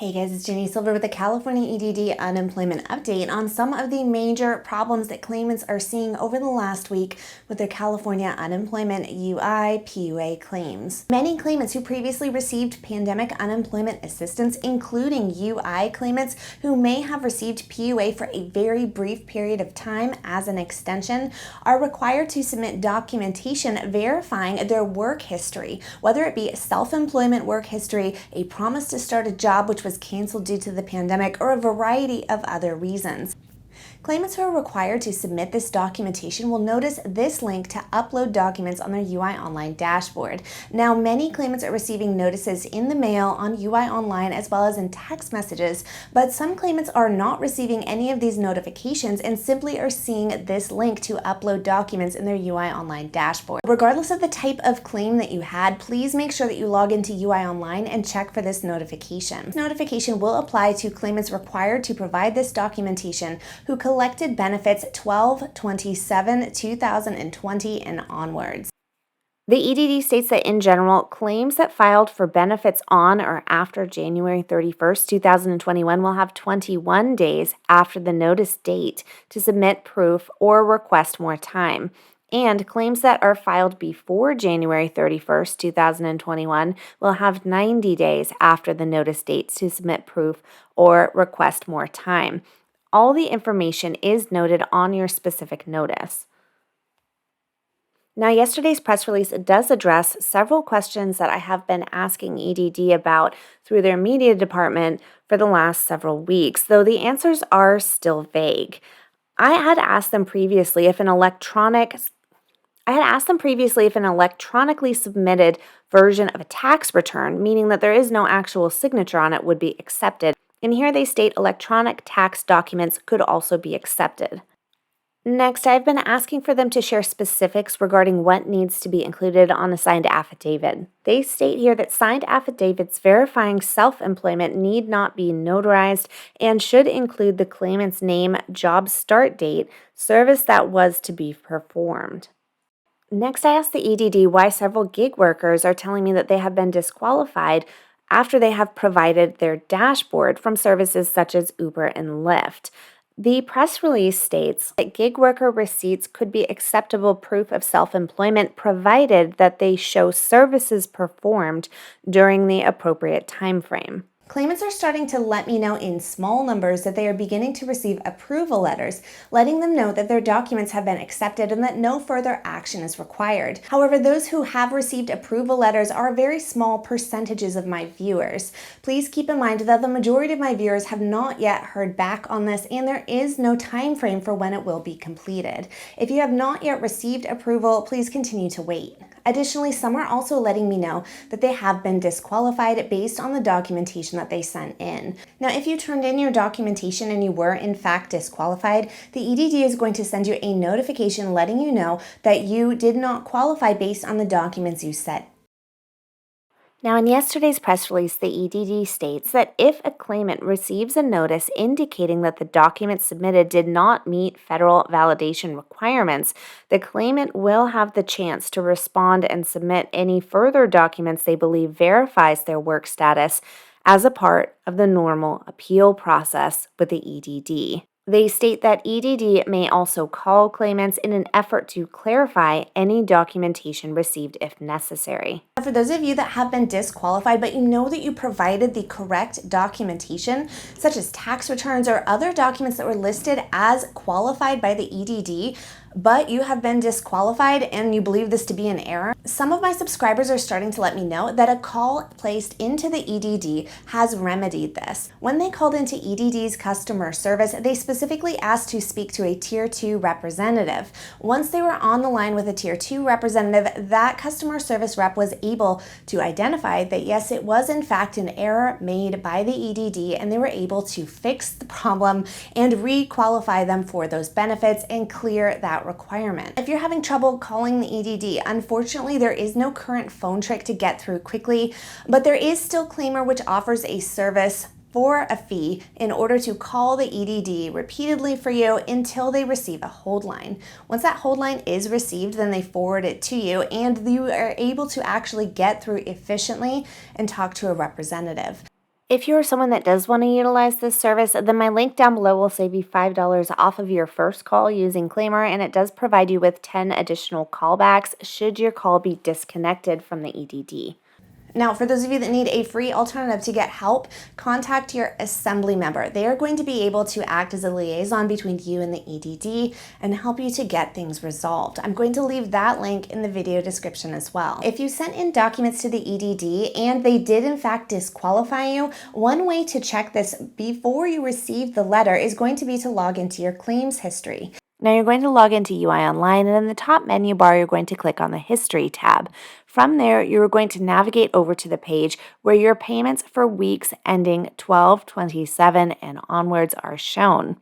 Hey guys, it's Jenny Silver with the California EDD unemployment update on some of the major problems that claimants are seeing over the last week with their California unemployment UI PUA claims. Many claimants who previously received pandemic unemployment assistance, including UI claimants who may have received PUA for a very brief period of time as an extension, are required to submit documentation verifying their work history, whether it be self-employment work history, a promise to start a job which was canceled due to the pandemic, or a variety of other reasons. Claimants who are required to submit this documentation will notice this link to upload documents on their UI Online dashboard. Now, many claimants are receiving notices in the mail, on UI Online, as well as in text messages, but some claimants are not receiving any of these notifications and simply are seeing this link to upload documents in their UI Online dashboard. Regardless of the type of claim that you had, please make sure that you log into UI Online and check for this notification. This notification will apply to claimants required to provide this documentation who collected benefits 12/27/2020 and onwards. The EDD states that in general, claims that filed for benefits on or after January 31st, 2021 will have 21 days after the notice date to submit proof or request more time. And claims that are filed before January 31st, 2021 will have 90 days after the notice date to submit proof or request more time. All the information is noted on your specific notice. Now, yesterday's press release does address several questions that I have been asking EDD about through their media department for the last several weeks, though the answers are still vague. I had asked them previously if an electronically submitted version of a tax return, meaning that there is no actual signature on it, would be accepted. And here they state electronic tax documents could also be accepted. Next, I've been asking for them to share specifics regarding what needs to be included on a signed affidavit. They state here that signed affidavits verifying self-employment need not be notarized and should include the claimant's name, job start date, service that was to be performed. Next, I asked the EDD why several gig workers are telling me that they have been disqualified after they have provided their dashboard from services such as Uber and Lyft. The press release states that gig worker receipts could be acceptable proof of self-employment provided that they show services performed during the appropriate time frame. Claimants are starting to let me know in small numbers that they are beginning to receive approval letters, letting them know that their documents have been accepted and that no further action is required. However, those who have received approval letters are very small percentages of my viewers. Please keep in mind that the majority of my viewers have not yet heard back on this, and there is no time frame for when it will be completed. If you have not yet received approval, please continue to wait. Additionally, some are also letting me know that they have been disqualified based on the documentation that they sent in. Now, if you turned in your documentation and you were in fact disqualified, the EDD is going to send you a notification letting you know that you did not qualify based on the documents you sent. Now, in yesterday's press release, the EDD states that if a claimant receives a notice indicating that the document submitted did not meet federal validation requirements, the claimant will have the chance to respond and submit any further documents they believe verifies their work status as a part of the normal appeal process with the EDD. They state that EDD may also call claimants in an effort to clarify any documentation received if necessary. For those of you that have been disqualified, but you know that you provided the correct documentation, such as tax returns or other documents that were listed as qualified by the EDD, but you have been disqualified and you believe this to be an error, some of my subscribers are starting to let me know that a call placed into the EDD has remedied this. When they called into EDD's customer service, they specifically asked to speak to a Tier 2 representative. Once they were on the line with a Tier 2 representative, that customer service rep was able to identify that yes, it was in fact an error made by the EDD, and they were able to fix the problem and re-qualify them for those benefits and clear that requirement. If you're having trouble calling the EDD, unfortunately there is no current phone trick to get through quickly, but there is still Claimer, which offers a service for a fee in order to call the EDD repeatedly for you until they receive a hold line. Once that hold line is received, then they forward it to you and you are able to actually get through efficiently and talk to a representative. If you're someone that does want to utilize this service, then my link down below will save you $5 off of your first call using Claimant, and it does provide you with 10 additional callbacks should your call be disconnected from the EDD. Now, for those of you that need a free alternative to get help, contact your assembly member. They are going to be able to act as a liaison between you and the EDD and help you to get things resolved. I'm going to leave that link in the video description as well. If you sent in documents to the EDD and they did in fact disqualify you, one way to check this before you receive the letter is going to be to log into your claims history. Now you're going to log into UI Online, and in the top menu bar, you're going to click on the History tab. From there, you're going to navigate over to the page where your payments for weeks ending 12/27 and onwards are shown.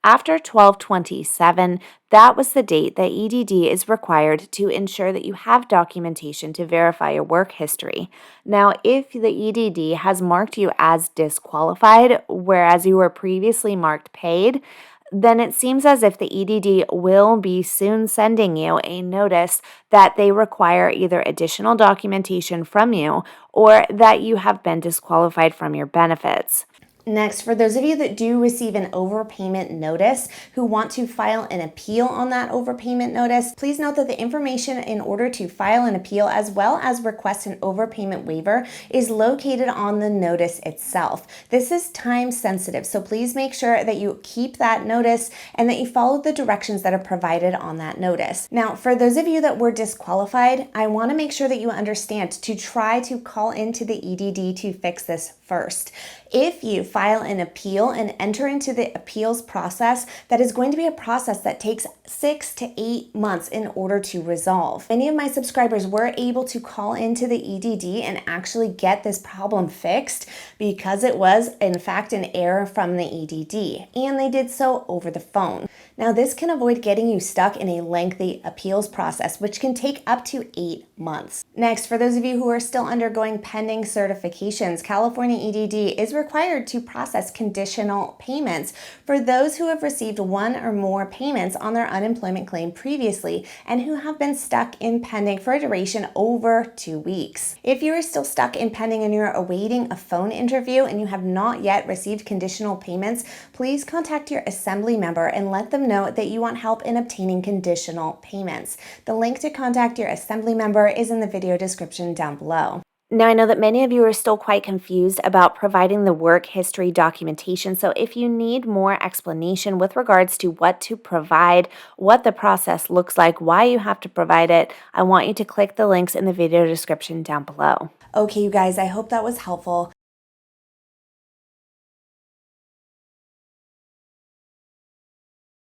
After 12/27, that was the date that EDD is required to ensure that you have documentation to verify your work history. Now, if the EDD has marked you as disqualified, whereas you were previously marked paid, then it seems as if the EDD will be soon sending you a notice that they require either additional documentation from you or that you have been disqualified from your benefits. Next, for those of you that do receive an overpayment notice who want to file an appeal on that overpayment notice, please note that the information in order to file an appeal as well as request an overpayment waiver is located on the notice itself. This is time sensitive, so please make sure that you keep that notice and that you follow the directions that are provided on that notice. Now, for those of you that were disqualified, I want to make sure that you understand to try to call into the EDD to fix this first. If you file an appeal and enter into the appeals process, that is going to be a process that takes 6 to 8 months in order to resolve. Many of my subscribers were able to call into the EDD and actually get this problem fixed because it was in fact an error from the EDD, and they did so over the phone. Now, this can avoid getting you stuck in a lengthy appeals process, which can take up to 8 months. Next, for those of you who are still undergoing pending certifications, California EDD is required to process conditional payments for those who have received one or more payments on their unemployment claim previously and who have been stuck in pending for a duration over 2 weeks. If you are still stuck in pending and you're awaiting a phone interview and you have not yet received conditional payments, please contact your assembly member and let them know that you want help in obtaining conditional payments. The link to contact your assembly member is in the video description down below. Now, I know that many of you are still quite confused about providing the work history documentation, so if you need more explanation with regards to what to provide, what the process looks like, why you have to provide it, I want you to click the links in the video description down below. Okay, you guys, I hope that was helpful.